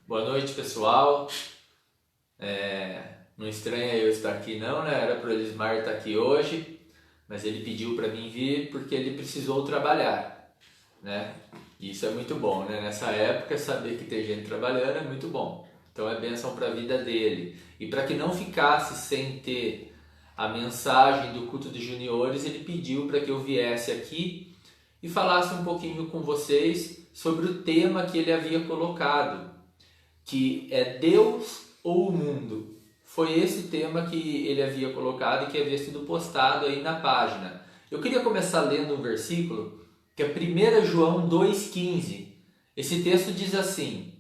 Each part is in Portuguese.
Boa noite, pessoal. Não estranha eu estar aqui não, né? Era para o Elismar estar aqui hoje, mas ele pediu para mim vir porque ele precisou trabalhar, né? E isso é muito bom, né? Nessa época, saber que tem gente trabalhando é muito bom. Então é bênção para a vida dele. E para que não ficasse sem ter a mensagem do culto de juniores, ele pediu para que eu viesse aqui e falasse um pouquinho com vocês sobre o tema que ele havia colocado, que é Deus ou o mundo. Foi esse tema que ele havia colocado e que havia sido postado aí na página. Eu queria começar lendo um versículo que é 1 João 2,15. Esse texto diz assim: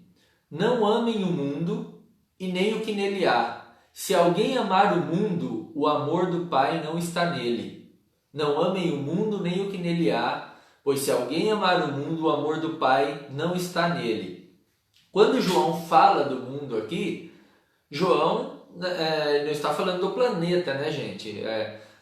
Não amem o mundo e nem o que nele há. Se alguém amar o mundo, o amor do Pai não está nele. Não amem o mundo nem o que nele há, pois se alguém amar o mundo, o amor do Pai não está nele. Quando João fala do mundo aqui, João não está falando do planeta, né, gente?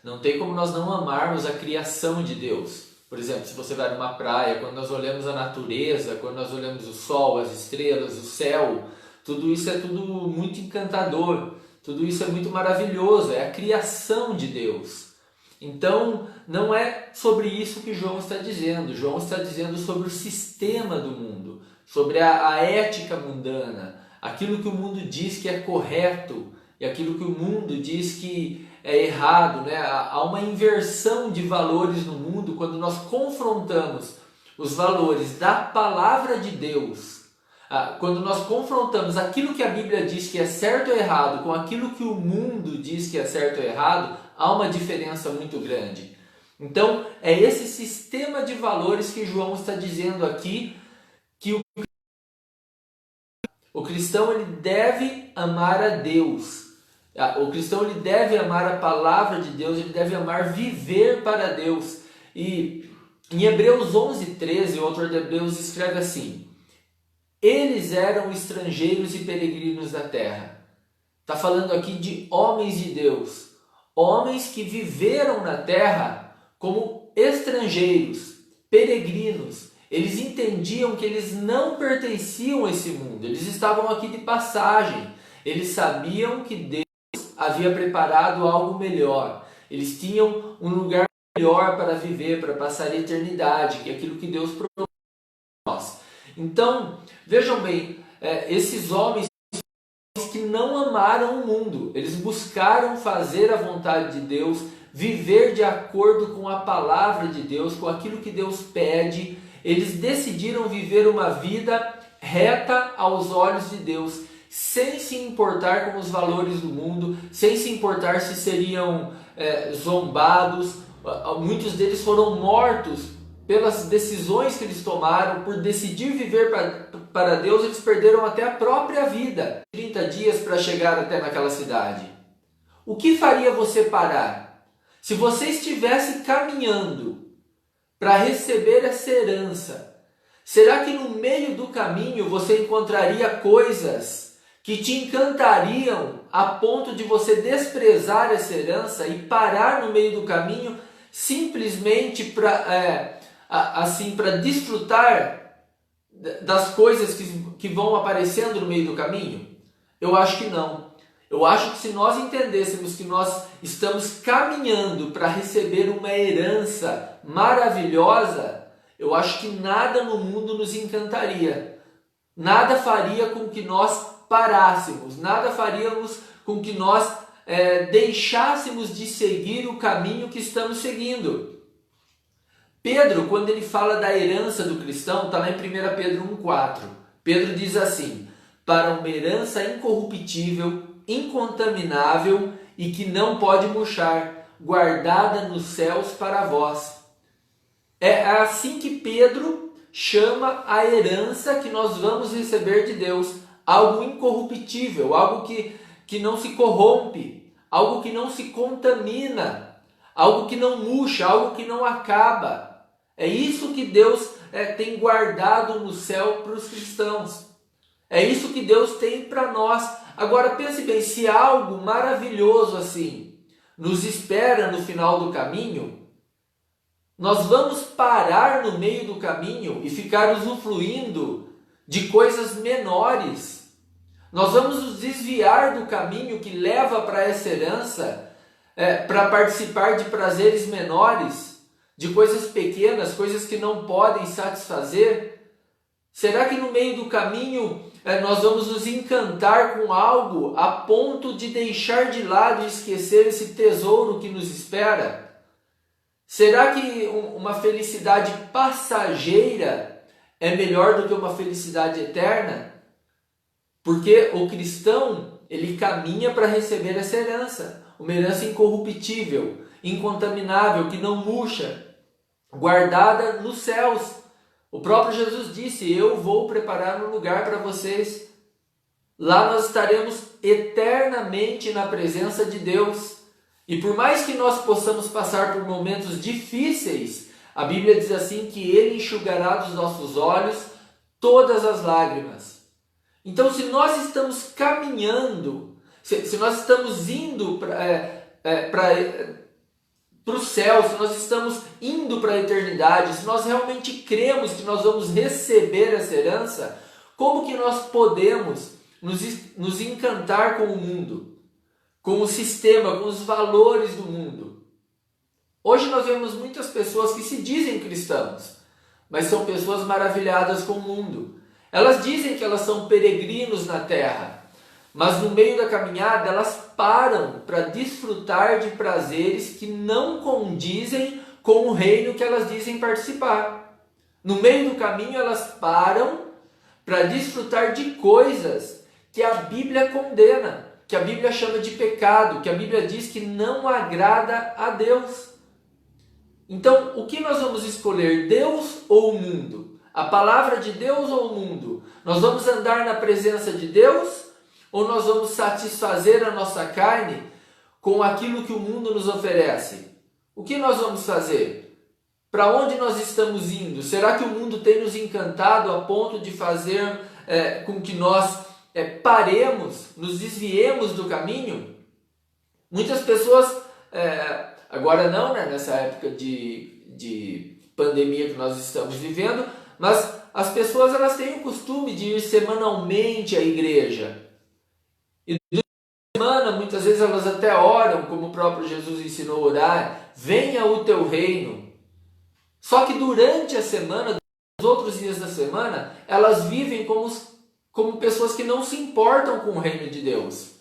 Não tem como nós não amarmos a criação de Deus. Por exemplo, se você vai numa praia, quando nós olhamos a natureza, quando nós olhamos o sol, as estrelas, o céu, tudo isso é tudo muito encantador, tudo isso é muito maravilhoso, é a criação de Deus. Então, não é sobre isso que João está dizendo. João está dizendo sobre o sistema do mundo, sobre a ética mundana, aquilo que o mundo diz que é correto e aquilo que o mundo diz que é errado, né? Há uma inversão de valores no mundo quando nós confrontamos os valores da palavra de Deus. Quando nós confrontamos aquilo que a Bíblia diz que é certo ou errado com aquilo que o mundo diz que é certo ou errado, há uma diferença muito grande. Então, é esse sistema de valores que João está dizendo aqui, que o cristão ele deve amar a Deus. O cristão ele deve amar a palavra de Deus, ele deve amar viver para Deus. E em Hebreus 11:13, o autor de Hebreus escreve assim: Eles eram estrangeiros e peregrinos da terra. Está falando aqui de homens de Deus, homens que viveram na terra como estrangeiros, peregrinos. Eles entendiam que eles não pertenciam a esse mundo, eles estavam aqui de passagem. Eles sabiam que Deus havia preparado algo melhor. Eles tinham um lugar melhor para viver, para passar a eternidade, que é aquilo que Deus prometeu a nós. Então, vejam bem, esses homens que não amaram o mundo, eles buscaram fazer a vontade de Deus, viver de acordo com a palavra de Deus, com aquilo que Deus pede. Eles decidiram viver uma vida reta aos olhos de Deus, sem se importar com os valores do mundo, sem se importar se seriam zombados. Muitos deles foram mortos pelas decisões que eles tomaram, por decidir viver para Deus. Eles perderam até a própria vida. 30 dias para chegar até naquela cidade. O que faria você parar? Se você estivesse caminhando para receber essa herança, será que no meio do caminho você encontraria coisas que te encantariam a ponto de você desprezar essa herança e parar no meio do caminho simplesmente para desfrutar das coisas que vão aparecendo no meio do caminho? Eu acho que não. Eu acho que se nós entendêssemos que nós estamos caminhando para receber uma herança maravilhosa, eu acho que nada no mundo nos encantaria. Nada faria com que nós parássemos, nada faríamos com que nós deixássemos de seguir o caminho que estamos seguindo. Pedro, quando ele fala da herança do cristão, está lá em 1 Pedro 1,4. Pedro diz assim: para uma herança incorruptível, incontaminável e que não pode murchar, guardada nos céus para vós. É assim que Pedro chama a herança que nós vamos receber de Deus. Algo incorruptível, algo que não se corrompe, algo que não se contamina, algo que não murcha, algo que não acaba. É isso que Deus tem guardado no céu para os cristãos. É isso que Deus tem para nós. Agora pense bem, se algo maravilhoso assim nos espera no final do caminho, nós vamos parar no meio do caminho e ficar usufruindo de coisas menores Nós vamos nos desviar do caminho que leva para essa herança, para participar de prazeres menores, de coisas pequenas, coisas que não podem satisfazer? Será que no meio do caminho nós vamos nos encantar com algo a ponto de deixar de lado e esquecer esse tesouro que nos espera? Será que uma felicidade passageira é melhor do que uma felicidade eterna? Porque o cristão, ele caminha para receber essa herança, uma herança incorruptível, incontaminável, que não murcha, guardada nos céus. O próprio Jesus disse: eu vou preparar um lugar para vocês. Lá nós estaremos eternamente na presença de Deus. E por mais que nós possamos passar por momentos difíceis, a Bíblia diz assim que Ele enxugará dos nossos olhos todas as lágrimas. Então, se nós estamos caminhando, se nós estamos indo para o céu, se nós estamos indo para a eternidade, se nós realmente cremos que nós vamos receber essa herança, como que nós podemos nos encantar com o mundo, com o sistema, com os valores do mundo? Hoje nós vemos muitas pessoas que se dizem cristãos, mas são pessoas maravilhadas com o mundo. Elas dizem que elas são peregrinos na terra, mas no meio da caminhada elas param para desfrutar de prazeres que não condizem com o reino que elas dizem participar. No meio do caminho elas param para desfrutar de coisas que a Bíblia condena, que a Bíblia chama de pecado, que a Bíblia diz que não agrada a Deus. Então, o que nós vamos escolher, Deus ou o mundo? A palavra de Deus ou o mundo? Nós vamos andar na presença de Deus ou nós vamos satisfazer a nossa carne com aquilo que o mundo nos oferece? O que nós vamos fazer? Para onde nós estamos indo? Será que o mundo tem nos encantado a ponto de fazer com que nós paremos, nos desviemos do caminho? Muitas pessoas, agora não, né, nessa época de pandemia que nós estamos vivendo, mas as pessoas elas têm o costume de ir semanalmente à igreja. E durante a semana, muitas vezes elas até oram, como o próprio Jesus ensinou a orar: venha o teu reino. Só que durante a semana, nos outros dias da semana, elas vivem como pessoas que não se importam com o reino de Deus.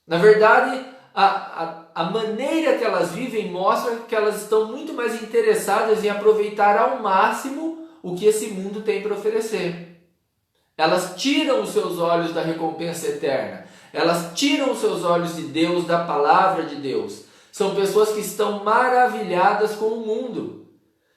Na verdade, a maneira que elas vivem mostra que elas estão muito mais interessadas em aproveitar ao máximo o que esse mundo tem para oferecer. Elas tiram os seus olhos da recompensa eterna. Elas tiram os seus olhos de Deus, da palavra de Deus. São pessoas que estão maravilhadas com o mundo.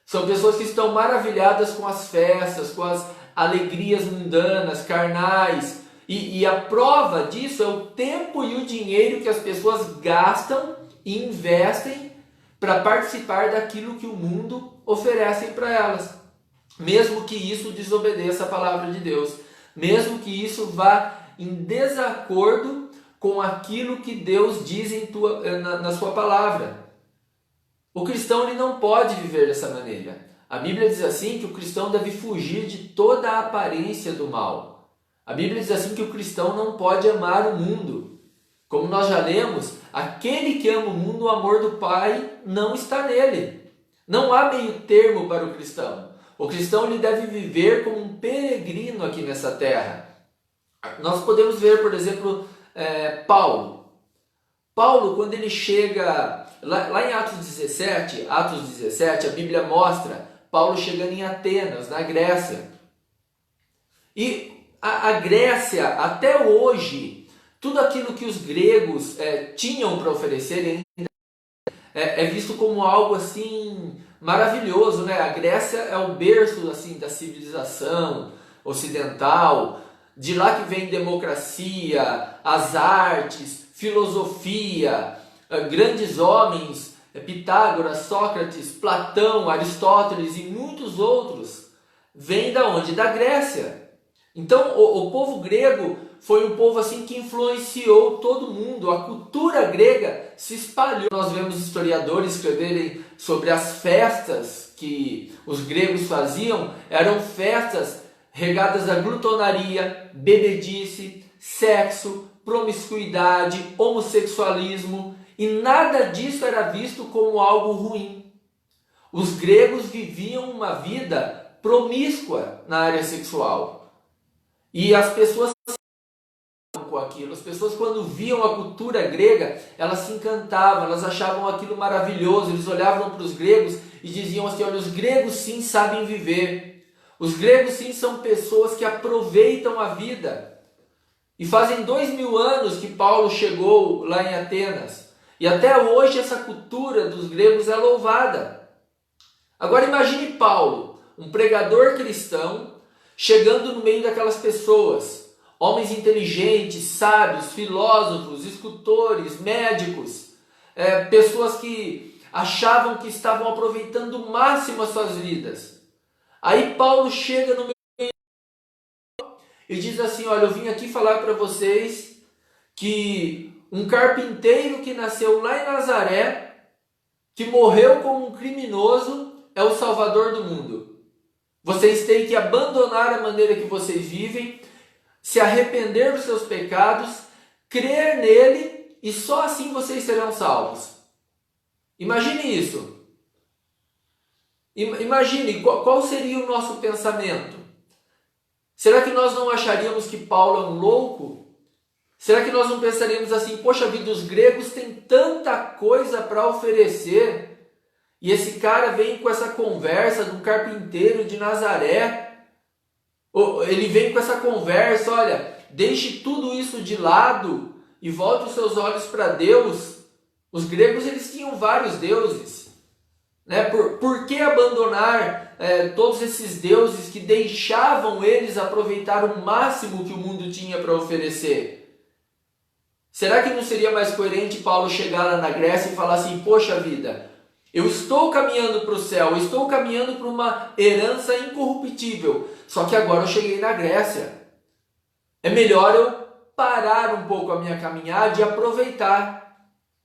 São pessoas que estão maravilhadas com as festas, com as alegrias mundanas, carnais. E a prova disso é o tempo e o dinheiro que as pessoas gastam e investem para participar daquilo que o mundo oferece para elas. Mesmo que isso desobedeça a palavra de Deus, mesmo que isso vá em desacordo com aquilo que Deus diz na sua palavra. O cristão ele não pode viver dessa maneira. A Bíblia diz assim que o cristão deve fugir de toda a aparência do mal. A Bíblia diz assim que o cristão não pode amar o mundo. Como nós já lemos, aquele que ama o mundo, o amor do Pai não está nele. Não há meio termo para o cristão. O cristão ele deve viver como um peregrino aqui nessa terra. Nós podemos ver, por exemplo, Paulo. Paulo, quando ele chega lá em Atos 17, a Bíblia mostra Paulo chegando em Atenas, na Grécia. E a Grécia, até hoje, tudo aquilo que os gregos tinham para oferecer é visto como algo assim maravilhoso, né? A Grécia é o berço assim da civilização ocidental. De lá que vem democracia, as artes, filosofia, grandes homens, Pitágoras, Sócrates, Platão, Aristóteles e muitos outros. Vem da onde? Da Grécia. Então o povo grego foi um povo assim que influenciou todo mundo. A cultura grega se espalhou. Nós vemos historiadores escreverem sobre as festas que os gregos faziam. Eram festas regadas a glutonaria, bebedice, sexo, promiscuidade, homossexualismo, e nada disso era visto como algo ruim. Os gregos viviam uma vida promíscua na área sexual. E as pessoas com aquilo. As pessoas, quando viam a cultura grega, elas se encantavam, elas achavam aquilo maravilhoso. Eles olhavam para os gregos e diziam assim: olha, os gregos sim sabem viver. Os gregos sim são pessoas que aproveitam a vida. E fazem 2000 anos que Paulo chegou lá em Atenas. E até hoje essa cultura dos gregos é louvada. Agora imagine Paulo, um pregador cristão, chegando no meio daquelas pessoas. Homens inteligentes, sábios, filósofos, escultores, médicos, pessoas que achavam que estavam aproveitando o máximo as suas vidas. Aí Paulo chega no meio e diz assim: olha, eu vim aqui falar para vocês que um carpinteiro que nasceu lá em Nazaré, que morreu como um criminoso, é o Salvador do mundo. Vocês têm que abandonar a maneira que vocês vivem, se arrepender dos seus pecados, crer nele, e só assim vocês serão salvos. Imagine isso. Imagine qual seria o nosso pensamento. Será que nós não acharíamos que Paulo é um louco? Será que nós não pensaríamos assim: poxa vida, os gregos têm tanta coisa para oferecer, e esse cara vem com essa conversa de um carpinteiro de Nazaré? Ele vem com essa conversa: olha, deixe tudo isso de lado e volte os seus olhos para Deus. Os gregos, eles tinham vários deuses, né? Por que abandonar todos esses deuses que deixavam eles aproveitar o máximo que o mundo tinha para oferecer? Será que não seria mais coerente Paulo chegar lá na Grécia e falar assim: poxa vida, eu estou caminhando para o céu, eu estou caminhando para uma herança incorruptível, só que agora eu cheguei na Grécia. É melhor eu parar um pouco a minha caminhada e aproveitar.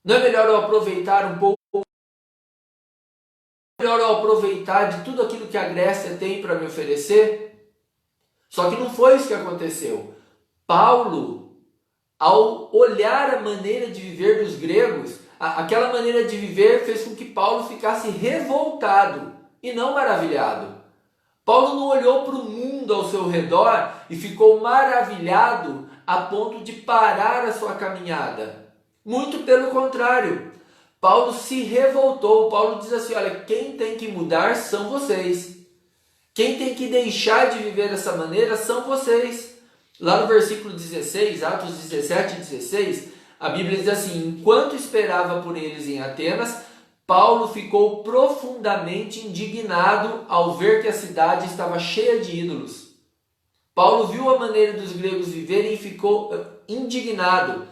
Não é melhor eu aproveitar um pouco? É melhor eu aproveitar de tudo aquilo que a Grécia tem para me oferecer? Só que não foi isso que aconteceu. Paulo, ao olhar a maneira de viver dos gregos, aquela maneira de viver fez com que Paulo ficasse revoltado e não maravilhado. Paulo não olhou para o mundo ao seu redor e ficou maravilhado a ponto de parar a sua caminhada. Muito pelo contrário. Paulo se revoltou. Paulo diz assim: olha, quem tem que mudar são vocês. Quem tem que deixar de viver dessa maneira são vocês. Lá no versículo 16, Atos 17 e 16, a Bíblia diz assim: enquanto esperava por eles em Atenas, Paulo ficou profundamente indignado ao ver que a cidade estava cheia de ídolos. Paulo viu a maneira dos gregos viverem e ficou indignado.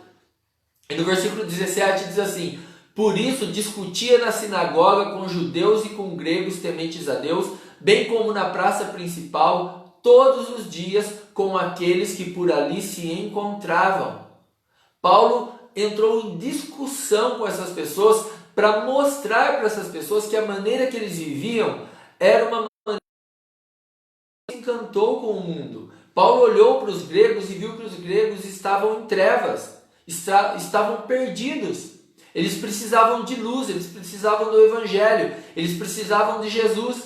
E no versículo 17 diz assim: por isso discutia na sinagoga com judeus e com gregos tementes a Deus, bem como na praça principal, todos os dias com aqueles que por ali se encontravam. Paulo entrou em discussão com essas pessoas para mostrar para essas pessoas que a maneira que eles viviam era uma maneira que se encantou com o mundo. Paulo olhou para os gregos e viu que os gregos estavam em trevas, estavam perdidos. Eles precisavam de luz, eles precisavam do Evangelho, eles precisavam de Jesus.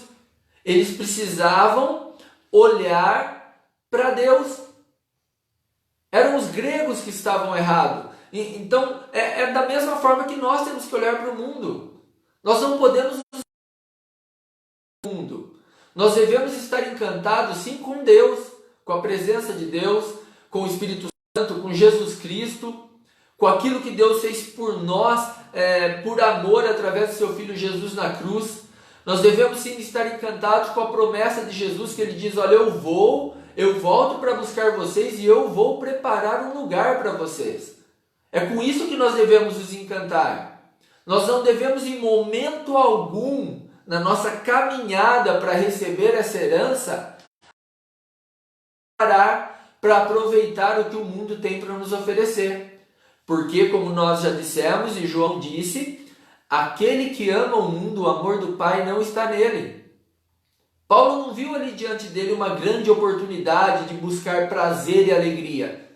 Eles precisavam olhar para Deus. Eram os gregos que estavam errados. Então, é da mesma forma que nós temos que olhar para o mundo. Nós não podemos o mundo. Nós devemos estar encantados, sim, com Deus, com a presença de Deus, com o Espírito Santo, com Jesus Cristo, com aquilo que Deus fez por nós, por amor, através do seu Filho Jesus na cruz. Nós devemos sim estar encantados com a promessa de Jesus, que ele diz: olha, eu volto para buscar vocês e eu vou preparar um lugar para vocês. É com isso que nós devemos nos encantar. Nós não devemos em momento algum, na nossa caminhada para receber essa herança, parar para aproveitar o que o mundo tem para nos oferecer. Porque, como nós já dissemos e João disse, aquele que ama o mundo, o amor do Pai não está nele. Paulo não viu ali diante dele uma grande oportunidade de buscar prazer e alegria.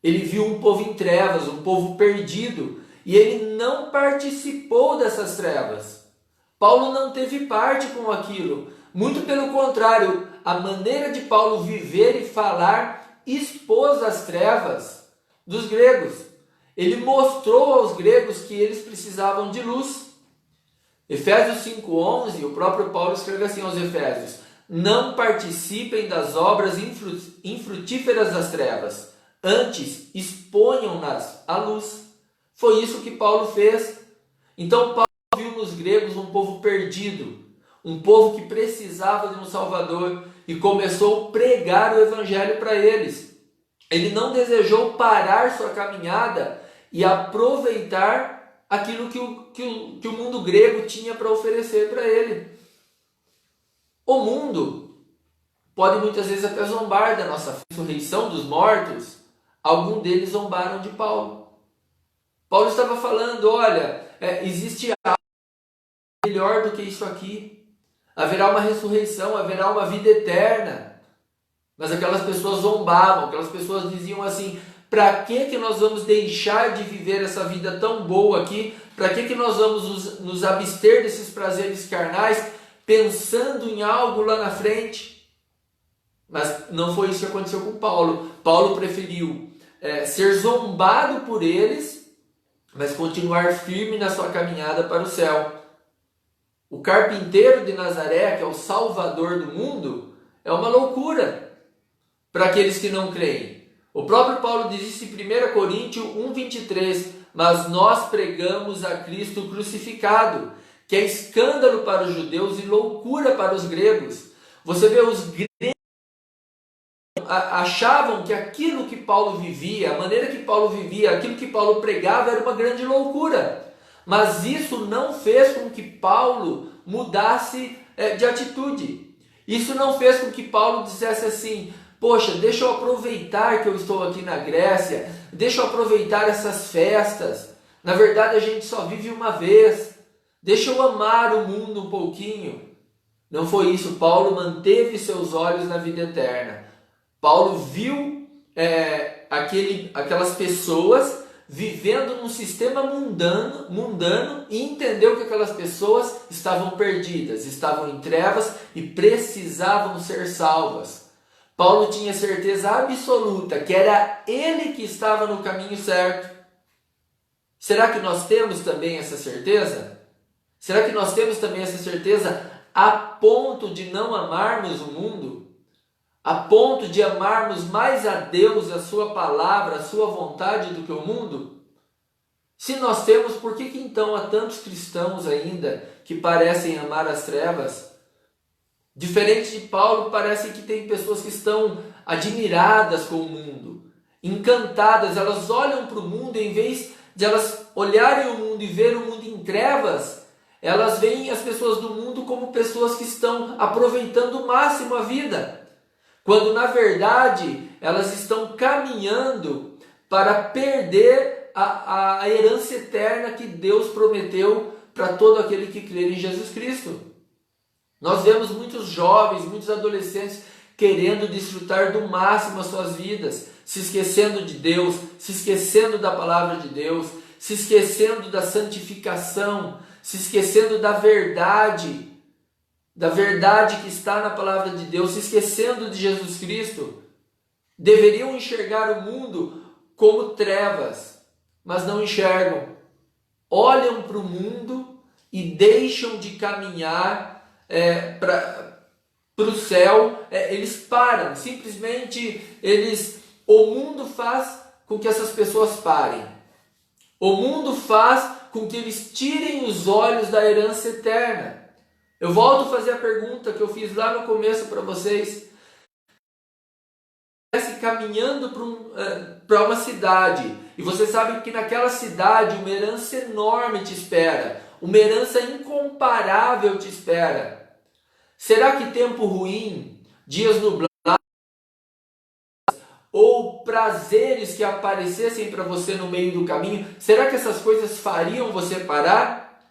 Ele viu um povo em trevas, um povo perdido, e ele não participou dessas trevas. Paulo não teve parte com aquilo. Muito pelo contrário, a maneira de Paulo viver e falar expôs as trevas dos gregos. Ele mostrou aos gregos que eles precisavam de luz. Efésios 5:11, o próprio Paulo escreve assim aos Efésios: não participem das obras infrutíferas das trevas, antes exponham-nas à luz. Foi isso que Paulo fez. Então Paulo viu nos gregos um povo perdido, um povo que precisava de um Salvador, e começou a pregar o Evangelho para eles. Ele não desejou parar sua caminhada e aproveitar aquilo que o mundo grego tinha para oferecer para ele. O mundo pode muitas vezes até zombar da nossa ressurreição dos mortos. Alguns deles zombaram de Paulo. Paulo estava falando, olha, existe algo melhor do que isso aqui. Haverá uma ressurreição, haverá uma vida eterna. Mas aquelas pessoas zombavam, aquelas pessoas diziam assim: para que nós vamos deixar de viver essa vida tão boa aqui? Para que nós vamos nos abster desses prazeres carnais, pensando em algo lá na frente? Mas não foi isso que aconteceu com Paulo. Paulo preferiu ser zombado por eles, mas continuar firme na sua caminhada para o céu. O carpinteiro de Nazaré, que é o Salvador do mundo, é uma loucura para aqueles que não creem. O próprio Paulo diz isso em 1 Coríntios 1:23, mas nós pregamos a Cristo crucificado, que é escândalo para os judeus e loucura para os gregos. Você vê, os gregos achavam que aquilo que Paulo vivia, a maneira que Paulo vivia, aquilo que Paulo pregava era uma grande loucura. Mas isso não fez com que Paulo mudasse de atitude. Isso não fez com que Paulo dissesse assim: poxa, deixa eu aproveitar que eu estou aqui na Grécia, deixa eu aproveitar essas festas. Na verdade, a gente só vive uma vez. Deixa eu amar o mundo um pouquinho. Não foi isso. Paulo manteve seus olhos na vida eterna. Paulo viu aquelas pessoas vivendo num sistema mundano e entendeu que aquelas pessoas estavam perdidas, estavam em trevas e precisavam ser salvas. Paulo tinha certeza absoluta que era ele que estava no caminho certo. Será que nós temos também essa certeza? Será que nós temos também essa certeza a ponto de não amarmos o mundo? A ponto de amarmos mais a Deus, a sua palavra, a sua vontade do que o mundo? Se nós temos, por que então há tantos cristãos ainda que parecem amar as trevas? Diferente de Paulo, parece que tem pessoas que estão admiradas com o mundo, encantadas. Elas olham para o mundo e, em vez de elas olharem o mundo e ver o mundo em trevas, elas veem as pessoas do mundo como pessoas que estão aproveitando o máximo a vida, quando na verdade elas estão caminhando para perder a herança eterna que Deus prometeu para todo aquele que crer em Jesus Cristo. Nós vemos muitos jovens, muitos adolescentes querendo desfrutar do máximo as suas vidas, se esquecendo de Deus, se esquecendo da palavra de Deus, se esquecendo da santificação, se esquecendo da verdade que está na palavra de Deus, se esquecendo de Jesus Cristo. Deveriam enxergar o mundo como trevas, mas não enxergam. Olham para o mundo e deixam de caminhar para o céu. Eles param, simplesmente o mundo faz com que essas pessoas parem. O mundo faz com que eles tirem os olhos da herança eterna. Eu volto a fazer a pergunta que eu fiz lá no começo para vocês. Caminhando para uma cidade, e você sabe que naquela cidade uma herança enorme te espera, uma herança incomparável te espera. Será que tempo ruim, dias nublados ou prazeres que aparecessem para você no meio do caminho, será que essas coisas fariam você parar?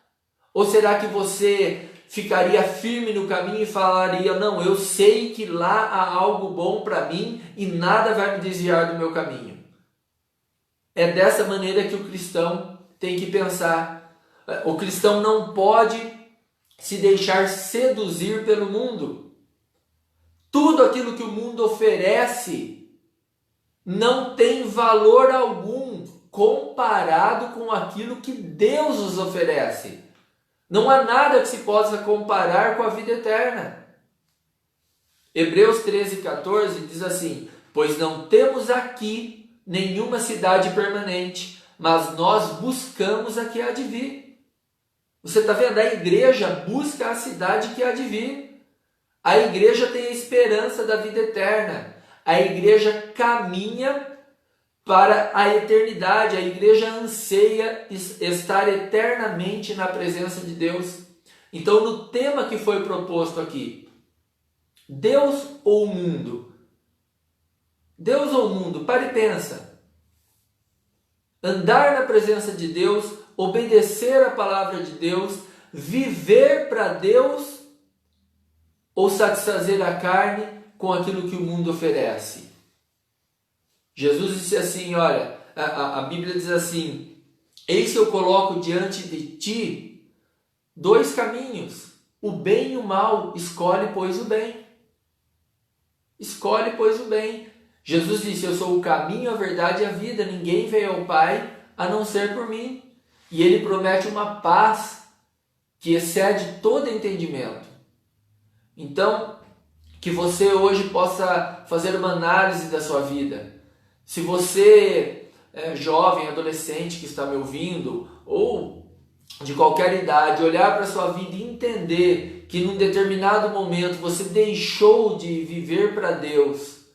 Ou será que você ficaria firme no caminho e falaria: não, eu sei que lá há algo bom para mim e nada vai me desviar do meu caminho? É dessa maneira que o cristão tem que pensar. O cristão não pode se deixar seduzir pelo mundo. Tudo aquilo que o mundo oferece não tem valor algum comparado com aquilo que Deus nos oferece. Não há nada que se possa comparar com a vida eterna. Hebreus 13:14 diz assim: pois não temos aqui nenhuma cidade permanente, mas nós buscamos a que há de vir. Você está vendo? A igreja busca a cidade que há de vir. A igreja tem a esperança da vida eterna. A igreja caminha para a eternidade. A igreja anseia estar eternamente na presença de Deus. Então, no tema que foi proposto aqui, Deus ou o mundo? Deus ou o mundo? Pare e pensa. Andar na presença de Deus, obedecer a palavra de Deus, viver para Deus ou satisfazer a carne com aquilo que o mundo oferece? Jesus disse assim, olha, a Bíblia diz assim: eis que eu coloco diante de ti dois caminhos, o bem e o mal, escolhe, pois, o bem. Escolhe, pois, o bem. Jesus disse: eu sou o caminho, a verdade e a vida, ninguém veio ao Pai a não ser por mim. E ele promete uma paz que excede todo entendimento. Então, que você hoje possa fazer uma análise da sua vida. Se você é jovem, adolescente que está me ouvindo, ou de qualquer idade, olhar para a sua vida e entender que num determinado momento você deixou de viver para Deus,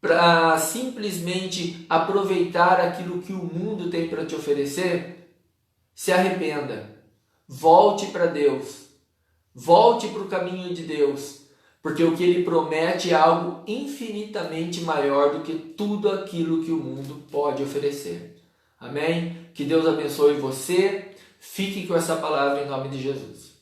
para simplesmente aproveitar aquilo que o mundo tem para te oferecer, se arrependa. Volte para Deus. Volte para o caminho de Deus. Porque o que Ele promete é algo infinitamente maior do que tudo aquilo que o mundo pode oferecer. Amém? Que Deus abençoe você. Fique com essa palavra em nome de Jesus.